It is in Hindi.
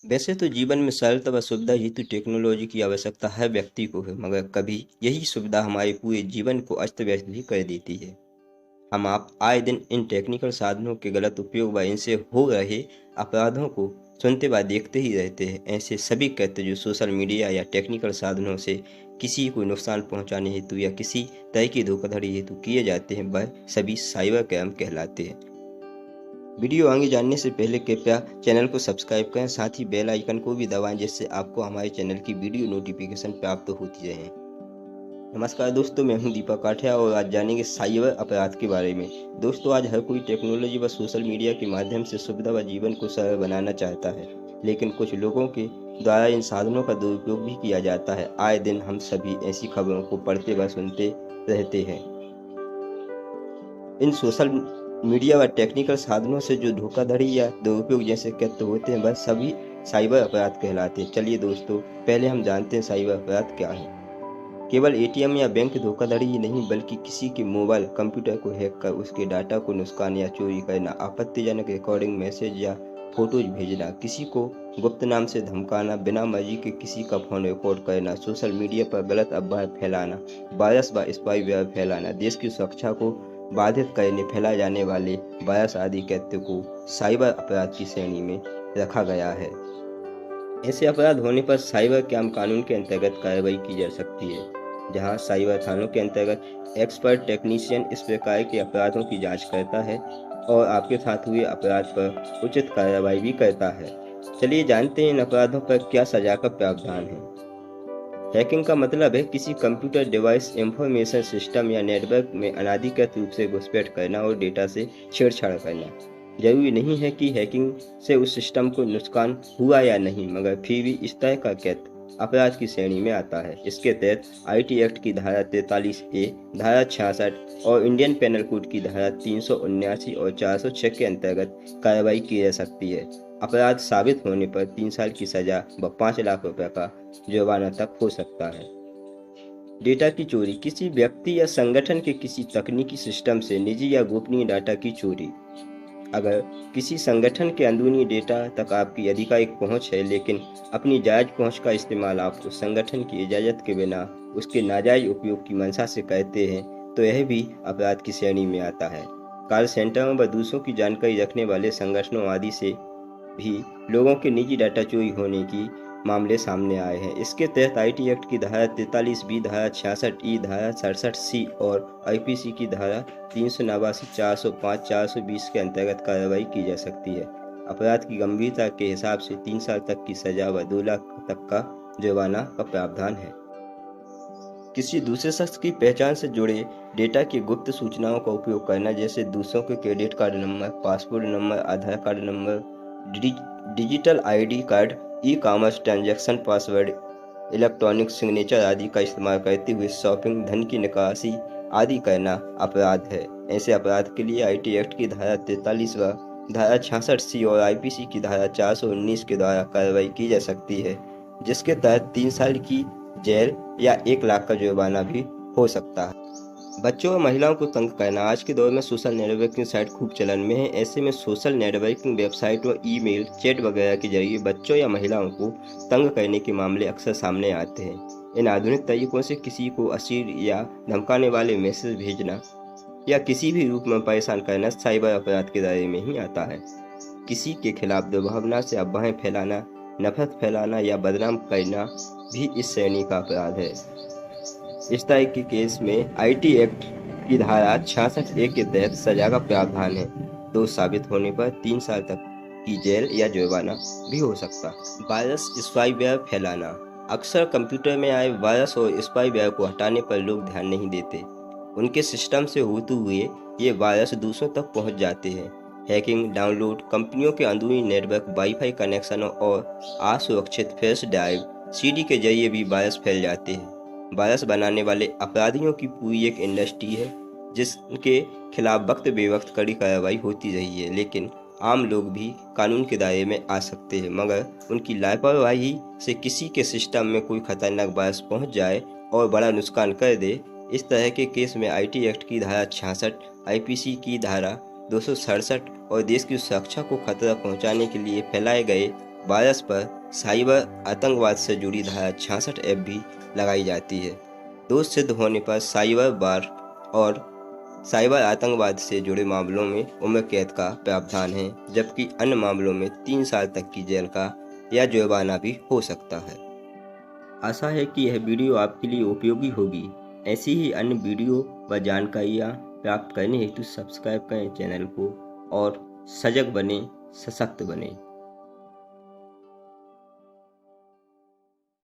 वैसे तो जीवन में सरलता व सुविधा हेतु टेक्नोलॉजी की आवश्यकता हर व्यक्ति को है, मगर कभी यही सुविधा हमारे पूरे जीवन को अस्त व्यस्त भी कर देती है। हम आप आए दिन इन टेक्निकल साधनों के गलत उपयोग व इनसे हो रहे अपराधों को सुनते व देखते ही रहते हैं। ऐसे सभी कृत्य जो सोशल मीडिया या टेक्निकल साधनों से किसी को नुकसान पहुंचाने हेतु या किसी तरह की धोखाधड़ी हेतु किए जाते हैं, वह सभी साइबर क्राइम कहलाते हैं। वीडियो आगे जानने से पहले कृपया चैनल को सब्सक्राइब करें, साथ ही बेल आइकन को भी दबाएं, जिससे आपको हमारे चैनल की वीडियो नोटिफिकेशन प्राप्त होती रहे। नमस्कार दोस्तों, मैं हूं दीपक काठिया और आज जानेंगे साइबर अपराध के बारे में। दोस्तों, आज हर कोई टेक्नोलॉजी व सोशल मीडिया के माध्यम से सुविधा व जीवन को सरल बनाना चाहता है, लेकिन कुछ लोगों के द्वारा इन साधनों का दुरुपयोग भी किया जाता है। आए दिन हम सभी ऐसी खबरों को पढ़ते व सुनते रहते हैं। इन सोशल मीडिया व टेक्निकल साधनों से जो धोखाधड़ी या दुरुपयोग जैसे कृत्य होते हैं, वह सभी साइबर अपराध कहलाते हैं। चलिए दोस्तों, पहले हम जानते हैं साइबर अपराध क्या है। केवल एटीएम या बैंक धोखाधड़ी ही नहीं, बल्कि किसी के मोबाइल कंप्यूटर को हैक कर उसके डाटा को नुकसान या चोरी करना, आपत्तिजनक रिकॉर्डिंग, मैसेज या फोटोज भेजना, किसी को गुप्त नाम से धमकाना, बिना मर्जी के किसी का फोन रिकॉर्ड करना, सोशल मीडिया पर गलत अफवाह फैलाना, वायरस व स्पाईवेयर फैलाना, देश की सुरक्षा को बाधित करने फैलाए जाने वाले वायरस आदि कृत्य को साइबर अपराध की श्रेणी में रखा गया है। ऐसे अपराध होने पर साइबर क्राइम कानून के अंतर्गत कार्रवाई की जा सकती है, जहां साइबर थानों के अंतर्गत एक्सपर्ट टेक्नीशियन इस प्रकार के अपराधों की जांच करता है और आपके साथ हुए अपराध पर उचित कार्रवाई भी करता है। चलिए जानते हैं इन अपराधों पर क्या सजा का प्रावधान है। हैकिंग का मतलब है किसी कंप्यूटर डिवाइस, इंफॉर्मेशन सिस्टम या नेटवर्क में अनाधिकृत रूप से घुसपैठ करना और डेटा से छेड़छाड़ करना। जरूरी नहीं है कि हैकिंग से उस सिस्टम को नुकसान हुआ या नहीं, मगर फिर भी इस तरह का कृत्य अपराध की श्रेणी में आता है। इसके तहत आईटी एक्ट की धारा 43A, धारा 66 और इंडियन पेनल कोड की धारा 379 और 406 के अंतर्गत कार्रवाई की जा सकती है। अपराध साबित होने पर 3 साल की सजा व 5 लाख रुपए का जुर्माना तक हो सकता है। डेटा की चोरी, किसी व्यक्ति या संगठन के किसी तकनीकी सिस्टम से निजी या गोपनीय डाटा की चोरी। अगर किसी संगठन के अंदरूनी डेटा तक आपकी आधिकारिक पहुंच है, लेकिन अपनी जायज पहुंच का इस्तेमाल आप उस संगठन की इजाज़त के बिना उसके नाजायज उपयोग की मंशा से करते हैं, तो यह भी अपराध की श्रेणी में आता है। कॉल सेंटरों व दूसरों की जानकारी रखने वाले संगठनों आदि से भी लोगों के निजी डाटा चोरी होने की मामले सामने आए हैं। इसके तहत आईटी एक्ट की धारा 43B, धारा 66E, धारा 67C और आईपीसी की धारा 389, 405, 420 के अंतर्गत कार्रवाई की जा सकती है। अपराध की गंभीरता के हिसाब से 3 साल तक की सजा व 2 लाख तक का जुर्माना का प्रावधान है। किसी दूसरे शख्स की पहचान से जुड़े डेटा की गुप्त सूचनाओं का उपयोग करना, जैसे दूसरों के credit card number, passport number, Aadhaar card number, digital ID card, e commerce transaction password, electronic signature आदि का इस्तेमाल करते हुए शॉपिंग, धन की निकासी आदि करना अपराध है। ऐसे अपराध के लिए आईटी एक्ट की धारा 43 व धारा 66C और आईपीसी की धारा 419 के द्वारा कार्रवाई की जा सकती है, जिसके तहत 3 साल की जेल या 1 लाख का जुर्माना भी हो सकता है। बच्चों और महिलाओं को तंग करना, आज के दौर में सोशल नेटवर्किंग साइट खूब चलन में है। ऐसे में सोशल नेटवर्किंग वेबसाइट और ईमेल, चैट वगैरह के जरिए बच्चों या महिलाओं को तंग करने के मामले अक्सर सामने आते हैं। इन आधुनिक तरीकों से किसी को अश्लील या धमकाने वाले मैसेज भेजना या किसी भी रूप में परेशान करना साइबर अपराध के दायरे में ही आता है। किसी के खिलाफ दुर्भावना से अफवाहें फैलाना, नफरत फैलाना या बदनाम करना भी इस श्रेणी का अपराध है। इस तरह के केस में आईटी एक्ट की धारा 66A के तहत सजा का प्रावधान है। दोष साबित होने पर 3 साल तक की जेल या जुर्माना भी हो सकता है। वायरस, स्पाईवेयर फैलाना, अक्सर कंप्यूटर में आए वायरस और स्पाईवेयर को हटाने पर लोग ध्यान नहीं देते। उनके सिस्टम से होते हुए ये वायरस दूसरों तक पहुंच जाते हैं। हैकिंग, डाउनलोड, कंपनियों के अंदरूनी नेटवर्क, वाईफाई कनेक्शन और असुरक्षित फ्लैश ड्राइव, सीडी के जरिए भी वायरस फैल जाते हैं। वायरस बनाने वाले अपराधियों की पूरी एक इंडस्ट्री है, जिसके खिलाफ वक्त बेवक्त कड़ी कार्रवाई होती रही है, लेकिन आम लोग भी कानून के दायरे में आ सकते हैं, मगर उनकी लापरवाही से किसी के सिस्टम में कोई खतरनाक वायरस पहुंच जाए और बड़ा नुकसान कर दे। इस तरह के केस में आईटी एक्ट की धारा 66, आईपीसी की धारा 267 और देश की सुरक्षा को खतरा पहुंचाने के लिए फैलाए गए वायरस पर साइबर आतंकवाद से जुड़ी धारा 66 भी लगाई जाती है। दोष सिद्ध होने पर साइबर वार और साइबर आतंकवाद से जुड़े मामलों में उम्र कैद का प्रावधान है, जबकि अन्य मामलों में 3 साल तक की जेल का या जुर्माना भी हो सकता है। आशा है कि यह वीडियो आपके लिए उपयोगी होगी। ऐसी ही अन्य वीडियो व जानकारियाँ प्राप्त करने हेतु सब्सक्राइब करें चैनल को और सजग बने, सशक्त बने।